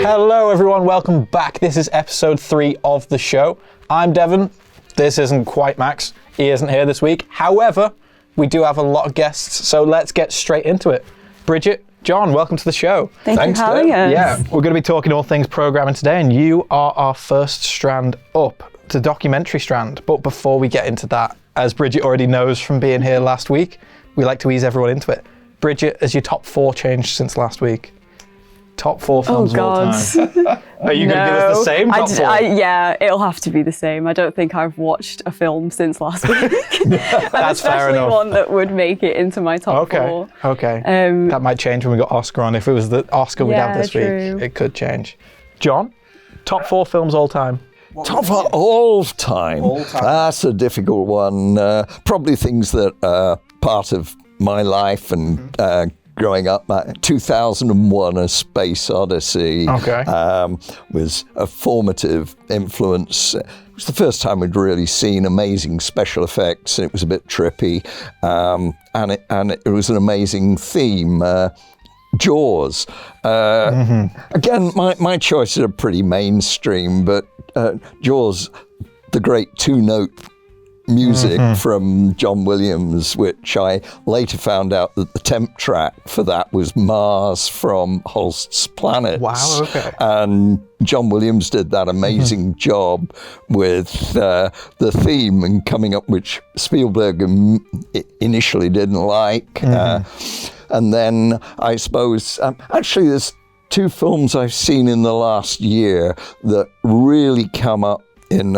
Hello everyone, welcome back. This is episode 3 of the show. I'm Devan. This isn't quite Max. He isn't here this week. However, we do have a lot of guests, so let's get straight into it. Bridget, John, welcome to the show. Thanks for having us. Yeah, we're going to be talking all things programming today, and you are our first strand up, the documentary strand. But before we get into that, as Bridget already knows from being here last week, we like to ease everyone into it. Bridget, has your top 4 changed since last week? Top 4 films of all time. Are you going to give us the same top 4? Yeah, it'll have to be the same. I don't think I've watched a film since last week. That's fair enough. One that would make it into my top 4. Okay. That might change when we got Oscar on. If it was the Oscar we'd have this week, it could change. John, top 4 films all time. Top 4 all time. That's a difficult one. Probably things that are part of my life and growing up. 2001: A Space Odyssey was a formative influence. It was the first time we'd really seen amazing special effects. It was a bit trippy, and it was an amazing theme. Jaws. Again, my choices are pretty mainstream, but Jaws, the great 2-note music from John Williams, which I later found out that the temp track for that was Mars from Holst's Planets. Wow, okay. And John Williams did that amazing job with the theme and coming up, which Spielberg initially didn't like. And then I suppose, actually there's 2 films I've seen in the last year that really come up in,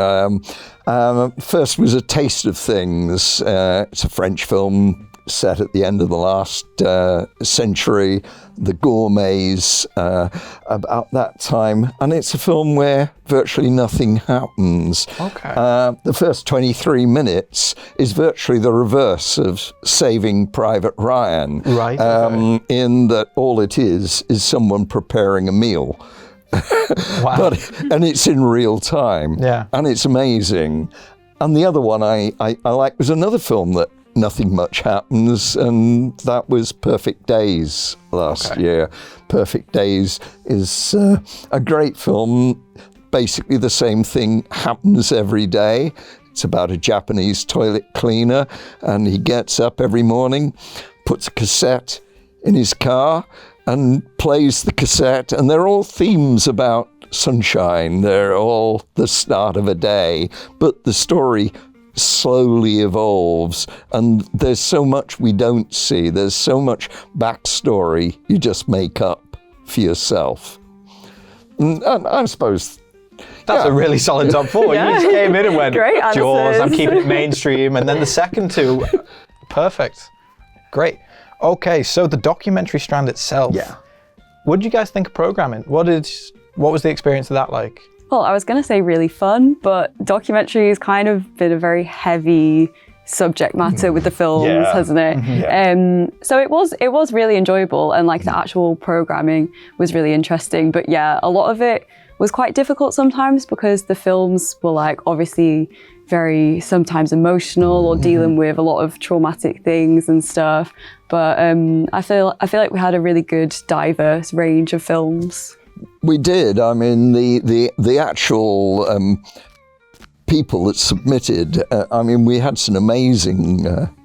first was A Taste of Things. It's a French film set at the end of the last century, the Gourmets, about that time. And it's a film where virtually nothing happens. The first 23 minutes is virtually the reverse of Saving Private Ryan. Right. In that all it is someone preparing a meal. Wow. And it's in real time. Yeah. And it's amazing. And the other one I like was another film that nothing much happens, and that was Perfect Days last year. Perfect Days is a great film. Basically the same thing happens every day. It's about a Japanese toilet cleaner, and he gets up every morning, puts a cassette in his car and plays the cassette, and they're all themes about sunshine. They're all the start of a day, but the story slowly evolves, and there's so much we don't see. There's so much backstory you just make up for yourself. And I suppose that's a really solid top 4. You just came in and went, Great Jaws, I'm keeping it mainstream, and then the second 2, perfect. Great. Okay, so the documentary strand itself. Yeah. What did you guys think of programming? What was the experience of that like? Well, I was going to say really fun, but documentary has kind of been a very heavy subject matter with the films, hasn't it? So it was really enjoyable, and like the actual programming was really interesting. But yeah, a lot of it was quite difficult sometimes because the films were like obviously very sometimes emotional or dealing with a lot of traumatic things and stuff. But I feel like we had a really good diverse range of films. we did. I mean, the actual people that submitted, I mean, we had some amazing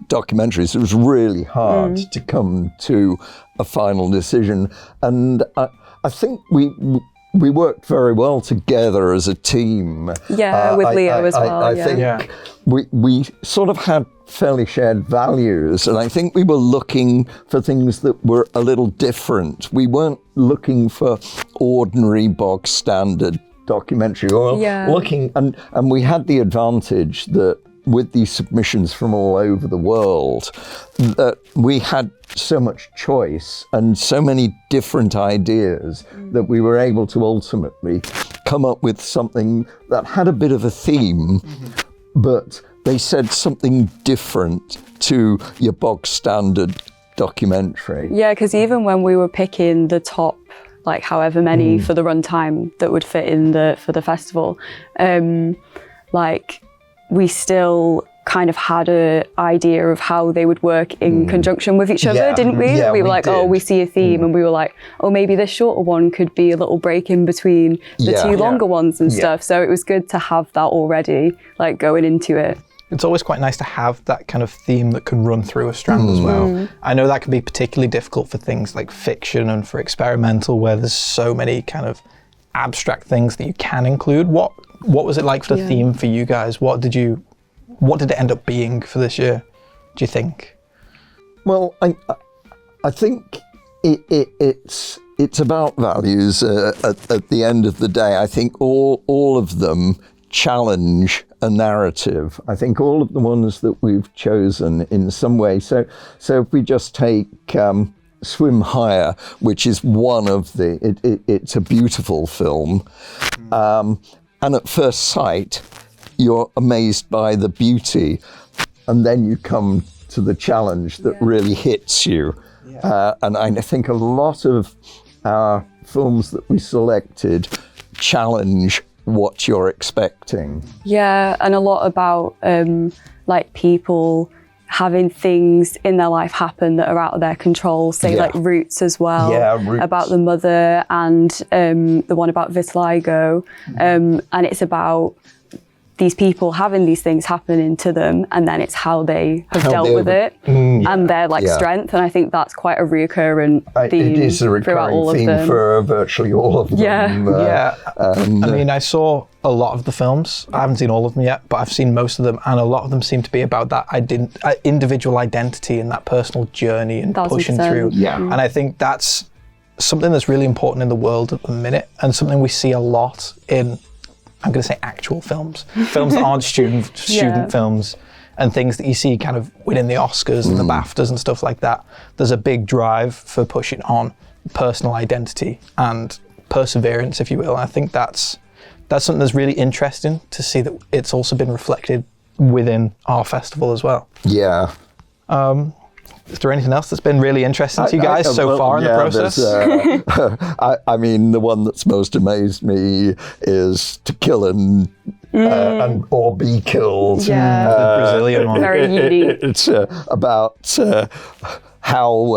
documentaries. It was really hard to come to a final decision. And I think we worked very well together as a team. Yeah, with Leo as well. I think we sort of had fairly shared values, and I think we were looking for things that were a little different. We weren't looking for ordinary bog standard documentary. Looking, and we had the advantage that with these submissions from all over the world, that we had so much choice and so many different ideas that we were able to ultimately come up with something that had a bit of a theme, but they said something different to your bog standard documentary. Yeah, because even when we were picking the top, like however many for the runtime that would fit in for the festival, like we still kind of had a idea of how they would work in conjunction with each other, didn't we? Yeah, we were like, oh, we see a theme, and we were like, oh, maybe this shorter one could be a little break in between the two longer ones and stuff. So it was good to have that already, like going into it. It's always quite nice to have that kind of theme that can run through a strand as well. I know that can be particularly difficult for things like fiction and for experimental, where there's so many kind of abstract things that you can include. What was it like for the theme for you guys? What did it end up being for this year, do you think? Well, I think it's about values at the end of the day. I think all of them challenge a narrative. I think all of the ones that we've chosen in some way. So if we just take Swim Higher, which is one of it's a beautiful film. And at first sight, you're amazed by the beauty, and then you come to the challenge that really hits you. And I think a lot of our films that we selected challenge what you're expecting. Yeah, and a lot about like people having things in their life happen that are out of their control, say like Roots as well, Roots. About the mother, and the one about vitiligo, and it's about these people having these things happening to them, and then it's how they have dealt with it and their like strength. And I think that's quite a reoccurring theme. It is a recurring theme for virtually all of them. I mean, I saw a lot of the films. I haven't seen all of them yet, but I've seen most of them, and a lot of them seem to be about that individual identity and that personal journey and pushing through. And I think that's something that's really important in the world at the minute, and something we see a lot in, I'm going to say, actual films that aren't student films, and things that you see kind of winning the Oscars and the BAFTAs and stuff like that. There's a big drive for pushing on personal identity and perseverance, if you will. And I think that's something that's really interesting to see, that it's also been reflected within our festival as well. Yeah. Is there anything else that's been really interesting to you guys so far in the process? I mean, the one that's most amazed me is To Kill and or Be Killed. The Brazilian one. Very unique. It's about how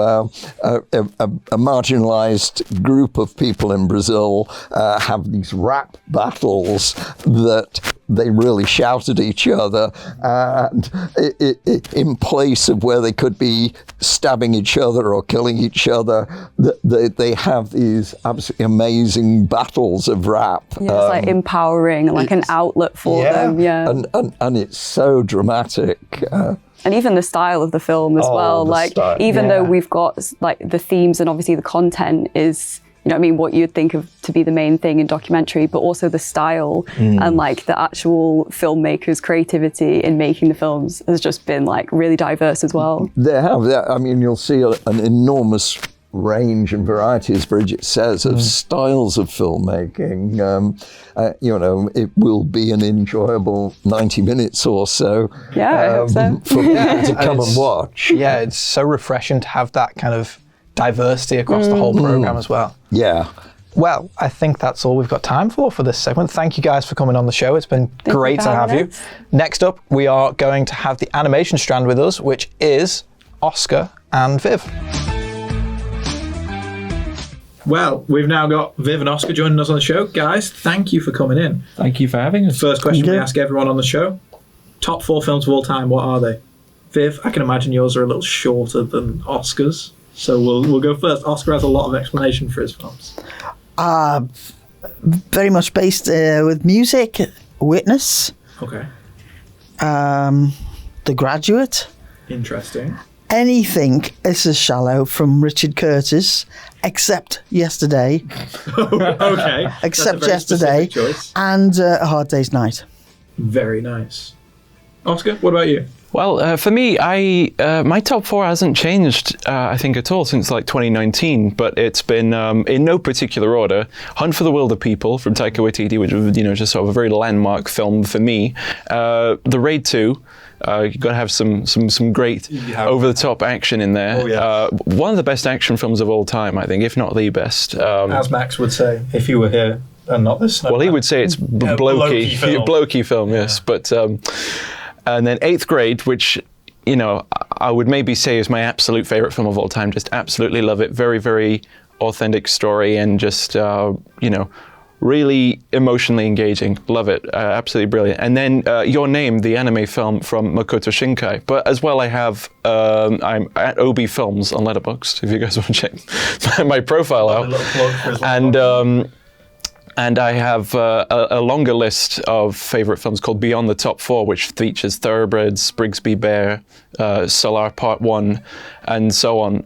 a marginalized group of people in Brazil have these rap battles that they really shout at each other, and in place of where they could be stabbing each other or killing each other, they have these absolutely amazing battles of rap. It's like empowering, like an outlet for them. And it's so dramatic. And even the style of the film as well. Like, even though we've got like the themes and obviously the content is, you know what I mean, what you'd think of to be the main thing in documentary, but also the style and like the actual filmmakers' creativity in making the films has just been like really diverse as well. They have. I mean, you'll see an enormous range and variety, as Bridget says, of styles of filmmaking. You know, it will be an enjoyable 90 minutes or so I hope so. for people to come and watch. Yeah, it's so refreshing to have that kind of diversity across the whole program as well. Yeah. Well, I think that's all we've got time for this segment. Thank you guys for coming on the show. It's been great to have you. Next up, we are going to have the animation strand with us, which is Oscar and Viv. Well, we've now got Viv and Oscar joining us on the show. Guys, thank you for coming in. Thank you for having us. First question we ask everyone on the show. Top 4 films of all time, what are they? Viv, I can imagine yours are a little shorter than Oscar's. So we'll go first. Oscar has a lot of explanation for his films. Very much based with music. Witness. Okay. The Graduate. Interesting. Anything is Shallow from Richard Curtis, except Yesterday. Okay. Except Yesterday. And A Hard Day's Night. Very nice. Oscar, what about you? Well, for me, my top 4 hasn't changed, I think, at all since like 2019. But it's been in no particular order. Hunt for the Wilder People from Taika Waititi, which was, just sort of a very landmark film for me. The Raid 2. You're going to have some great over-the-top action in there. Oh, yeah. One of the best action films of all time, I think, if not the best. As Max would say, if he were here and not this. Well, he would say it's blokey film, yes. But And then 8th grade, which, you know, I would maybe say is my absolute favorite film of all time. Just absolutely love it. Very, very authentic story, and just, you know, really emotionally engaging. Love it. Absolutely brilliant. And then Your Name, the anime film from Makoto Shinkai. But as well, I have, I'm at Obi Films on Letterboxd, if you guys want to check my profile out. And I have a longer list of favorite films called Beyond the Top 4, which features Thoroughbreds, Brigsby Bear, Solar Part 1, and so on.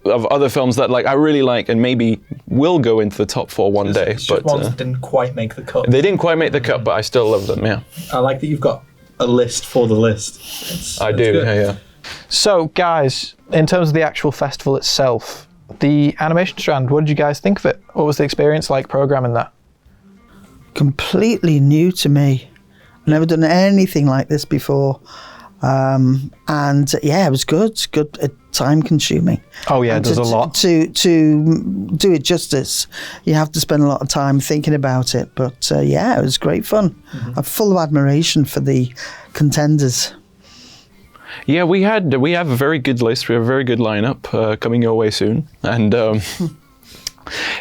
Of other films that I really like and maybe will go into the top 4 one day. But ones that didn't quite make the cut. They didn't quite make the cut, but I still love them, yeah. I like that you've got a list for the list. I do, yeah. So, guys, in terms of the actual festival itself, the animation strand, what did you guys think of it? What was the experience like programming that? Completely new to me. Never done anything like this before. And yeah, it was good. Good, time consuming. Oh yeah, there's a lot. To do it justice, you have to spend a lot of time thinking about it. But yeah, it was great fun. I'm full of admiration for the contenders. Yeah, we have a very good list. We have a very good lineup coming your way soon, and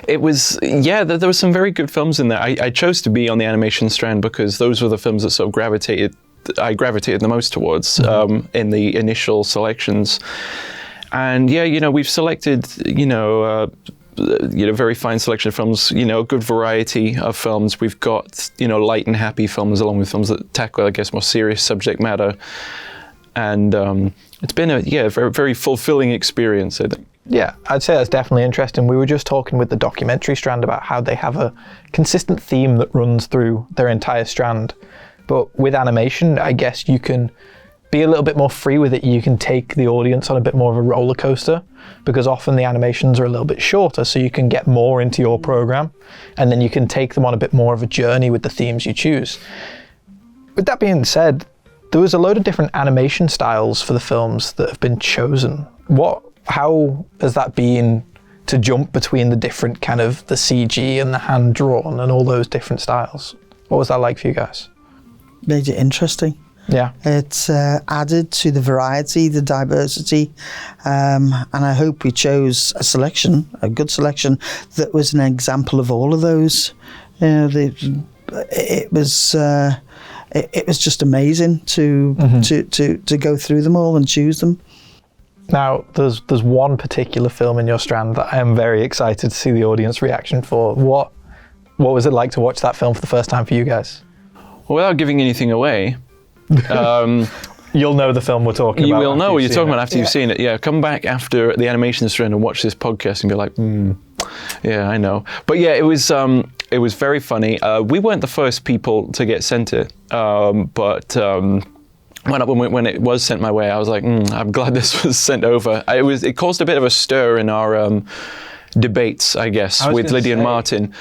it was there were some very good films in there. I chose to be on the animation strand because those were the films that sort of I gravitated the most towards in the initial selections. And yeah, you know, we've selected, very fine selection of films, a good variety of films. We've got, light and happy films along with films that tackle, I guess, more serious subject matter. And it's been a very, very fulfilling experience, I think. Yeah, I'd say that's definitely interesting. We were just talking with the documentary strand about how they have a consistent theme that runs through their entire strand. But with animation, I guess you can be a little bit more free with it. You can take the audience on a bit more of a roller coaster, because often the animations are a little bit shorter, so you can get more into your program, and then you can take them on a bit more of a journey with the themes you choose. With that being said, there was a load of different animation styles for the films that have been chosen. How has that been to jump between the different kind of the CG and the hand-drawn and all those different styles? What was that like for you guys? Made it interesting. Yeah. It's added to the variety, the diversity, and I hope we chose a good selection that was an example of all of those. It was just amazing to go through them all and choose them. Now, there's one particular film in your strand that I am very excited to see the audience reaction for. What was it like to watch that film for the first time for you guys? Well, without giving anything away, you'll know the film we're talking about. You will know what you're talking about after you've seen it. Yeah, come back after the animation strand and watch this podcast and go like, yeah, I know. But yeah, it was very funny. We weren't the first people to get sent it, but when it was sent my way, I was like, I'm glad this was sent over. It caused a bit of a stir in our debates, I guess, with Lydia and Martin.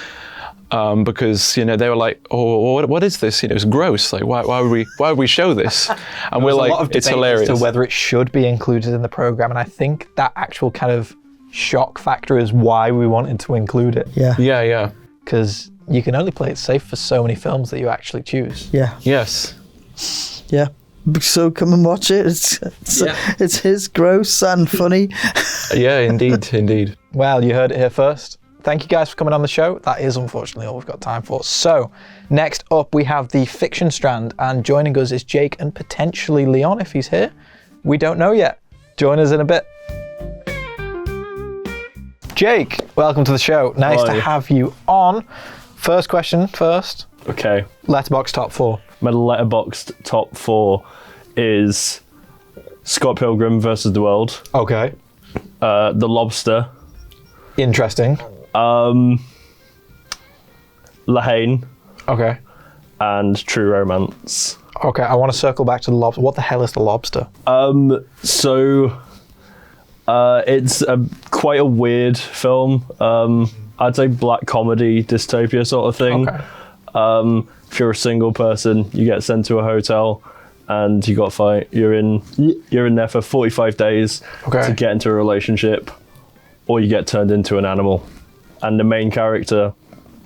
Because they were like, "Oh, what is this? It's gross. Like, why would we show this?" And we're like, "It's hilarious." As to whether it should be included in the program, and I think that actual kind of shock factor is why we wanted to include it. Yeah. Because you can only play it safe for so many films that you actually choose. Yeah. Yes. Yeah. So come and watch it. It's his gross and funny. Yeah, indeed. Well, you heard it here first. Thank you guys for coming on the show. That is unfortunately all we've got time for. So, next up we have the fiction strand, and joining us is Jake and potentially Leon if he's here. We don't know yet. Join us in a bit. Jake, welcome to the show. Nice to have you on. First question first. Okay. Letterboxd top 4. My Letterboxd top 4 is Scott Pilgrim versus the World. Okay. The Lobster. Interesting. La Haine. Okay. And True Romance. Okay, I want to circle back to the Lobster. What the hell is the Lobster? It's quite a weird film. I'd say black comedy, dystopia sort of thing. Okay. If you're a single person, you get sent to a hotel and you got to fight. You're in there for 45 days to get into a relationship, or you get turned into an animal. And the main character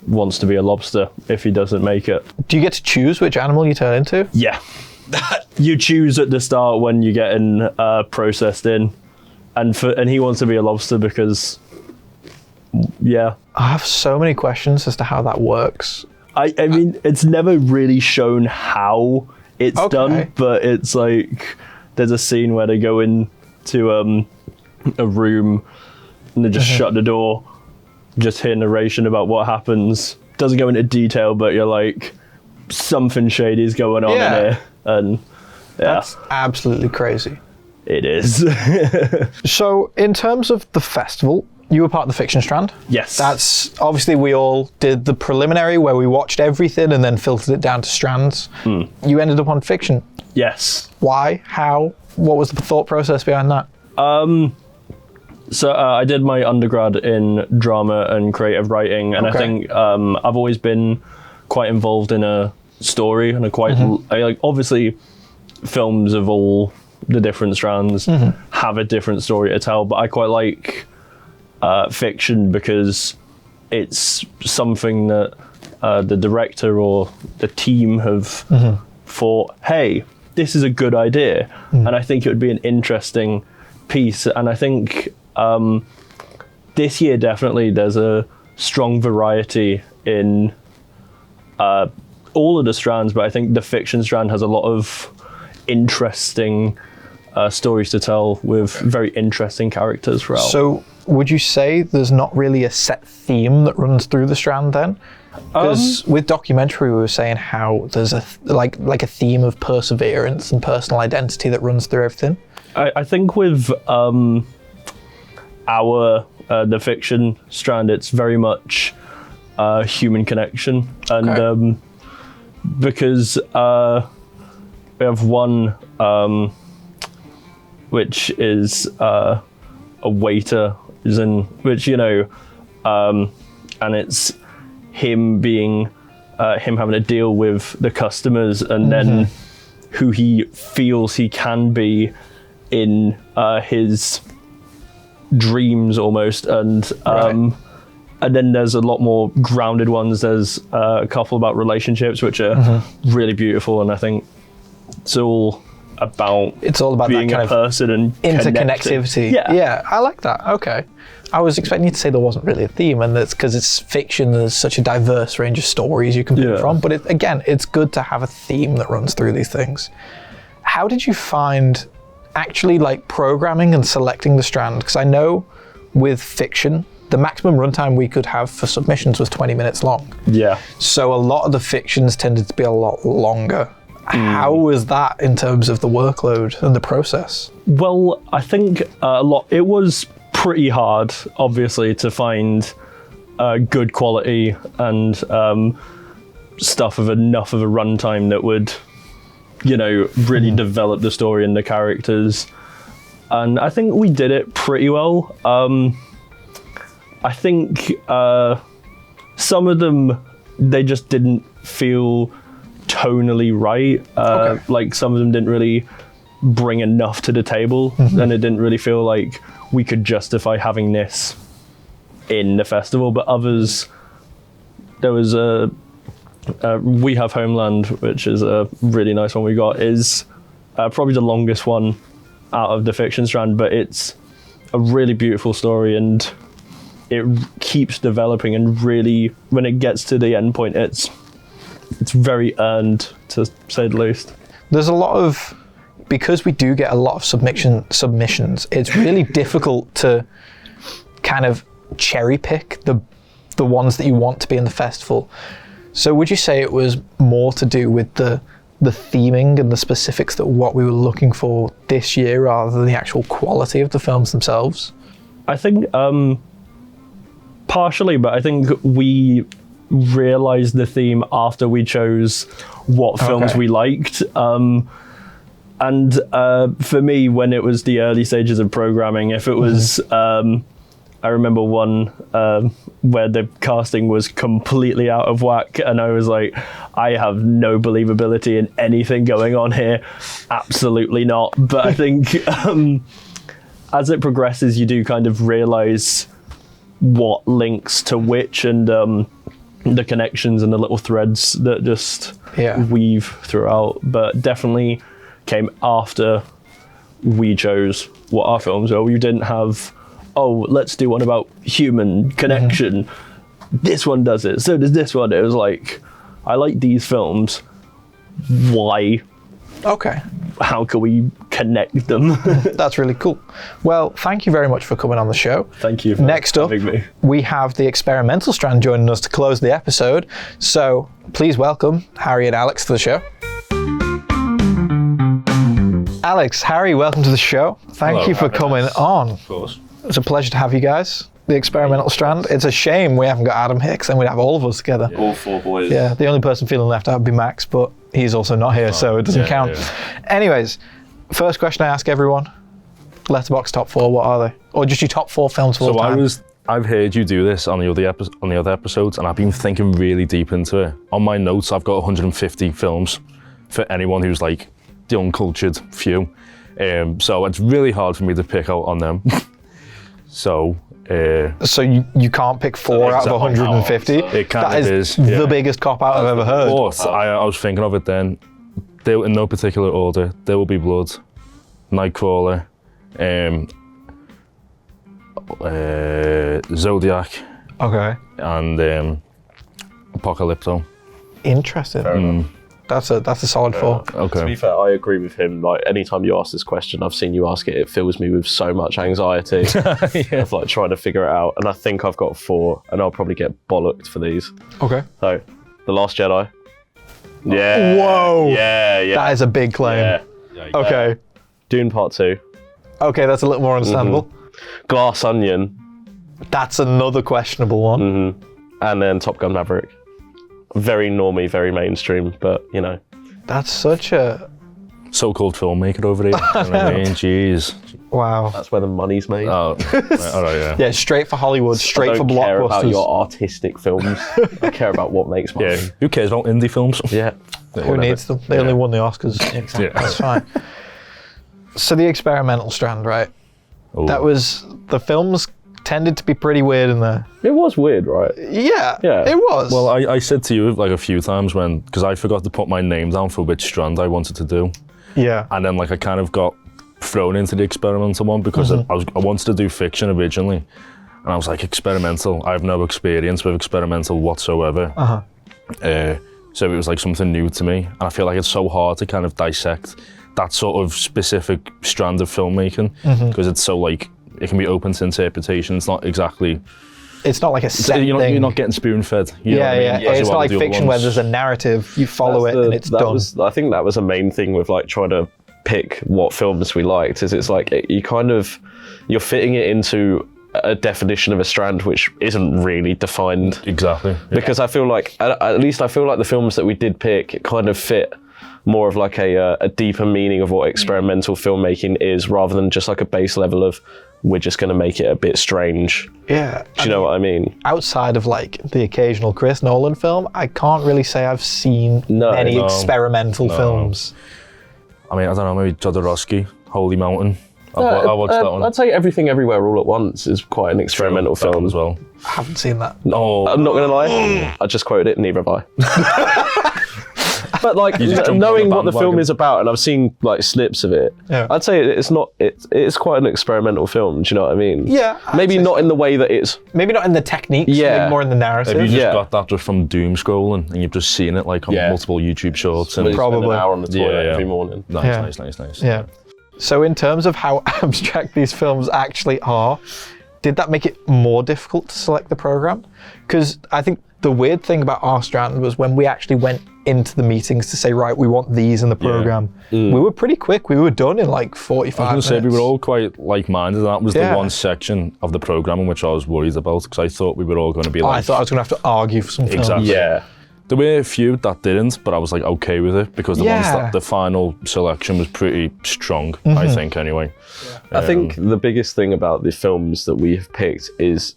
wants to be a lobster if he doesn't make it. Do you get to choose which animal you turn into? Yeah. you choose at the start when you're getting processed in, and he wants to be a lobster because, yeah. I have so many questions as to how that works. I mean, it's never really shown how it's done, but it's like there's a scene where they go into a room and they just shut the door, just hear narration about what happens. Doesn't go into detail, but you're like, something shady is going on in here, and that's absolutely crazy. It is. So, in terms of the festival, you were part of the fiction strand. Yes. That's obviously we all did the preliminary where we watched everything and then filtered it down to strands. You ended up on fiction. Yes. Why? How? What was the thought process behind that? So I did my undergrad in drama and creative writing, and I think I've always been quite involved in a story, and I like obviously films of all the different strands have a different story to tell, but I quite like fiction because it's something that the director or the team have thought, hey, this is a good idea, and I think it would be an interesting piece. And I think this year definitely there's a strong variety in all of the strands, but I think the fiction strand has a lot of interesting stories to tell with very interesting characters throughout. So would you say there's not really a set theme that runs through the strand then? Because with documentary, we were saying how there's a like a theme of perseverance and personal identity that runs through everything. I think with the fiction strand, it's very much human connection, and because we have one which is a waiter, which and it's him being him having to deal with the customers, and then who he feels he can be in his dreams almost, and then there's a lot more grounded ones. There's a couple about relationships which are really beautiful, and I think it's all about being that kind a person and interconnectivity. Yeah, I like that. Okay. I was expecting you to say there wasn't really a theme, and that's because it's fiction. There's such a diverse range of stories you can pick from. But it's good to have a theme that runs through these things. How did you find actually like programming and selecting the strand? Because I know with fiction, the maximum runtime we could have for submissions was 20 minutes long. Yeah. So a lot of the fictions tended to be a lot longer. How was that in terms of the workload and the process? Well, I think it was pretty hard, obviously, to find good quality and stuff of enough of a runtime that would, really develop the story and the characters. And I think we did it pretty well. I think some of them, they just didn't feel tonally right. Like some of them didn't really bring enough to the table, and it didn't really feel like we could justify having this in the festival. But others, there was We Have Homeland, which is a really nice one we got, is probably the longest one out of the fiction strand, but it's a really beautiful story, and it keeps developing, and really when it gets to the end point, it's very earned, to say the least. There's a lot of, because we do get a lot of submissions, it's really difficult to kind of cherry pick the ones that you want to be in the festival. So would you say it was more to do with the theming and the specifics that what we were looking for this year rather than the actual quality of the films themselves? I think partially, but I think we realized the theme after we chose what films we liked. And for me, when it was the early stages of programming, if it was, I remember one where the casting was completely out of whack, and I was like, I have no believability in anything going on here. Absolutely not. But I think as it progresses, you do kind of realize what links to which, and the connections and the little threads that just weave throughout. But definitely came after we chose what our films were. We didn't have, let's do one about human connection. This one does it, so does this one. It was like, I like these films. Why? Okay. How can we connect them? That's really cool. Well, thank you very much for coming on the show. Thank you for Next up, having me. we have the experimental strand joining us to close the episode. So please welcome Harry and Alex to the show. Alex, Harry, welcome to the show. Thank you for coming on. Of course. It's a pleasure to have you guys. The experimental strand. It's a shame we haven't got Adam Hicks and we'd have all of us together. All four boys. Yeah, the only person feeling left out would be Max, but he's also not here, so it doesn't count. Yeah. Anyways, first question I ask everyone, Letterboxd top 4, what are they? Or just your top 4 films of all time? I've heard you do this on the other episodes, and I've been thinking really deep into it. On my notes, I've got 150 films for anyone who's like the uncultured few. So it's really hard for me to pick out on them. So you can't pick 4 out of 150? It kind of is. The biggest cop-out I've ever heard. But I was thinking of it then. In no particular order. There Will Be Blood, Nightcrawler, Zodiac, okay, and Apocalypto. Interesting. That's a solid 4. Okay. To be fair, I agree with him. Like, anytime you ask this question, I've seen you ask it, it fills me with so much anxiety of like trying to figure it out. And I think I've got 4, and I'll probably get bollocked for these. Okay. So, The Last Jedi. Yeah. Whoa. Yeah. That is a big claim. Yeah. Okay. Dune Part 2. Okay, that's a little more understandable. Glass Onion. That's another questionable one. And then Top Gun Maverick. Very normie, very mainstream, but you know. That's such a so-called filmmaker over here. You know what I mean? Jeez. Wow. That's where the money's made. Oh, all right, yeah. Yeah, straight for Hollywood, straight for blockbusters. I don't care about your artistic films. I care about what makes money. Yeah. Who cares about indie films? Yeah. Who needs them? They only won the Oscars. Exactly. Yeah. That's fine. So the experimental strand, right? Ooh. That was, the films tended to be pretty weird in there. It was weird, right? Yeah, it was. Well, I said to you like a few times because I forgot to put my name down for which strand I wanted to do. Yeah. And then like I kind of got thrown into the experimental one because I wanted to do fiction originally. And I was like, experimental, I have no experience with experimental whatsoever. So it was like something new to me. And I feel like it's so hard to kind of dissect that sort of specific strand of filmmaking because it's so like, it can be open to interpretation. It's not exactly... It's not like a set thing. You're not getting spoon-fed. Yeah. It's not like fiction where there's a narrative, you follow it and it's done. I think that was a main thing with like trying to pick what films we liked, is it's like you're fitting it into a definition of a strand which isn't really defined. Exactly. Yeah. Because I feel like, at least I feel like the films that we did pick kind of fit more of like a deeper meaning of what experimental filmmaking is, rather than just like a base level of we're just going to make it a bit strange. Yeah. Do you know what I mean? Outside of like the occasional Chris Nolan film, I can't really say I've seen any experimental films. I mean, I don't know, maybe Jodorowsky, Holy Mountain. I watched that one. I'd say Everything Everywhere All at Once is quite an experimental film as well. I haven't seen that. No, I'm not going to lie. I just quoted it, neither have I. But like knowing what the film is about, and I've seen like snips of it, I'd say it's quite an experimental film. Do you know what I mean? Yeah. Maybe not in the way that it's. Maybe not in the techniques. Yeah. Maybe more in the narrative. Have you just got that just from doom scrolling, and you've just seen it like on multiple YouTube shorts? And probably an hour on the toilet every morning. Nice. Yeah. So in terms of how abstract these films actually are, did that make it more difficult to select the program? Because I think the weird thing about our strand was when we actually went into the meetings to say, right, we want these in the program, we were pretty quick. We were done in like 45 minutes. I was going to say, we were all quite like-minded. That was the one section of the program in which I was worried about, because I thought we were all going to be like... I thought I was going to have to argue for some films. Exactly. Yeah. There were a few that didn't, but I was like okay with it, because the final selection was pretty strong, I think, anyway. I think the biggest thing about the films that we have picked is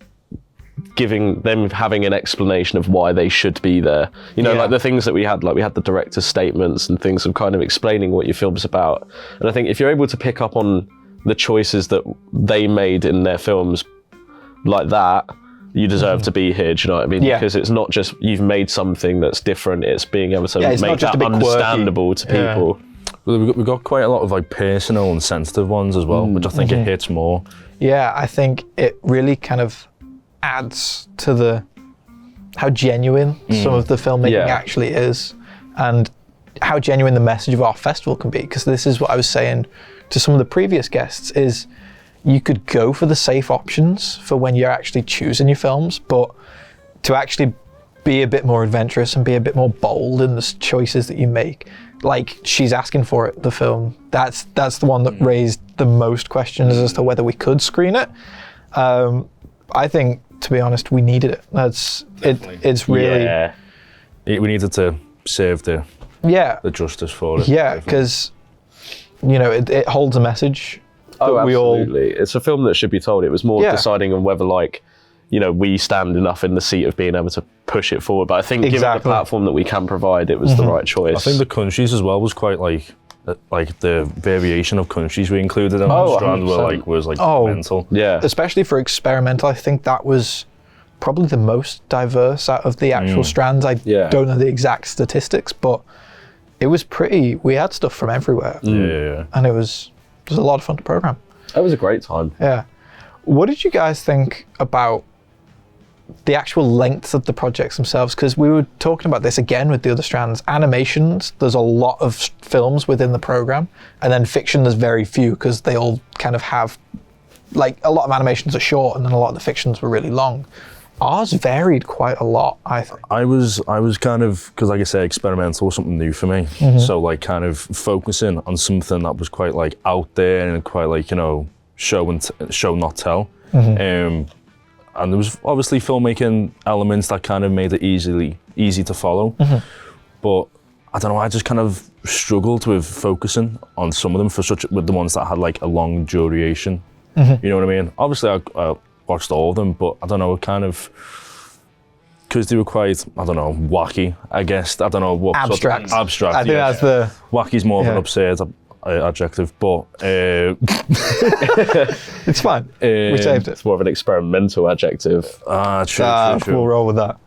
having an explanation of why they should be there. You know, like the things that we had the director's statements and things of kind of explaining what your film's about. And I think if you're able to pick up on the choices that they made in their films like that, you deserve to be here. Do you know what I mean? Yeah. Because it's not just you've made something that's different. It's being able to it's make not just that a bit understandable to people. Well, we've got quite a lot of like personal and sensitive ones as well, which I think it hits more. Yeah, I think it really kind of adds to how genuine some of the filmmaking actually is, and how genuine the message of our festival can be. Because this is what I was saying to some of the previous guests, is you could go for the safe options for when you're actually choosing your films, but to actually be a bit more adventurous and be a bit more bold in the choices that you make, like She's Asking For It, the film, that's the one that raised the most questions as to whether we could screen it. I think, to be honest, we needed it. It's really... We needed to save the justice for it. Yeah, because, it holds a message. Absolutely. It's a film that should be told. It was more deciding on whether, we stand enough in the seat of being able to push it forward. But I think given the platform that we can provide, it was the right choice. I think the countries as well was quite like the variation of countries we included in the Strand was mental. Yeah. Especially for experimental, I think that was probably the most diverse out of the actual strands. I don't know the exact statistics, but it was we had stuff from everywhere. And it was a lot of fun to program. It was a great time. Yeah. What did you guys think about the actual length of the projects themselves? Because we were talking about this again with the other strands. Animations, there's a lot of films within the program, and then fiction, there's very few, because they all kind of have, a lot of animations are short, and then a lot of the fictions were really long. Ours varied quite a lot, I think. I was kind of, because like I say, experimental was something new for me. So kind of focusing on something that was quite out there and quite show not tell. And there was obviously filmmaking elements that kind of made it easy to follow. But I don't know, I just kind of struggled with focusing on some of them with the ones that had a long duration. You know what I mean? Obviously I watched all of them, but I don't know, it kind of, because they were quite, I don't know, wacky, I guess. I don't know what abstract. Abstract. I think that's the wacky's more of an absurd adjective, but it's fine. We saved it. It's more of an experimental adjective. True. We'll roll with that.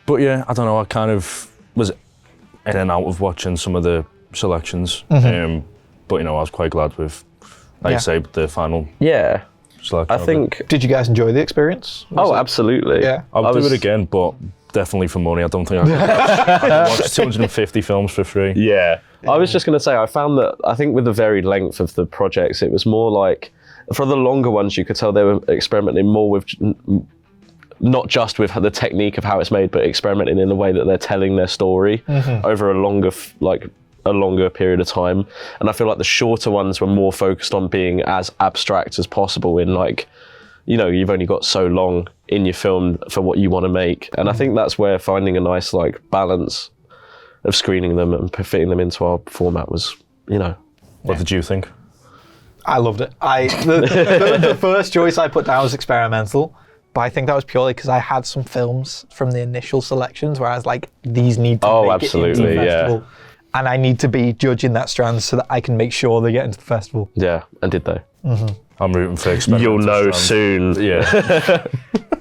But yeah, I don't know. I kind of was in and out of watching some of the selections, but I was quite glad with, you say, the final. Yeah. Selection. I think. Did you guys enjoy the experience? Absolutely. Yeah. I'll do it again, but definitely for money. I don't think I could watch 250 films for free. Yeah. I was just going to say, I found that, I think with the varied length of the projects, it was more for the longer ones, you could tell they were experimenting more with, not just with the technique of how it's made, but experimenting in the way that they're telling their story over a longer period of time. And I feel like the shorter ones were more focused on being as abstract as possible in you've only got so long in your film for what you want to make. And I think that's where finding a nice balance of screening them and fitting them into our format was, What did you think? I loved it. The first choice I put down was experimental, but I think that was purely because I had some films from the initial selections where I was like, these need to make it into the festival. And I need to be judging that strand so that I can make sure they get into the festival. Yeah, and did they? I'm rooting for experimental. You'll know strands. soon. Yeah.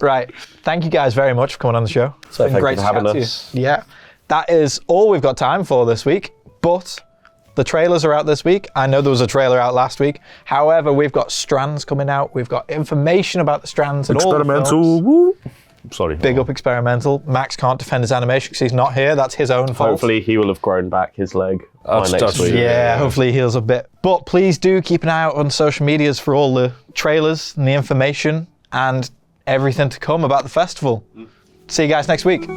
Right. Thank you guys very much for coming on the show. It's been great to having us. Yeah. That is all we've got time for this week, but the trailers are out this week. I know there was a trailer out last week. However, we've got strands coming out. We've got information about the strands and experimental. All the Woo. Sorry. Big up experimental. Max can't defend his animation because he's not here. That's his own fault. Hopefully he will have grown back his leg by next week. Yeah, hopefully he heals a bit. But please do keep an eye out on social medias for all the trailers and the information and everything to come about the festival. See you guys next week.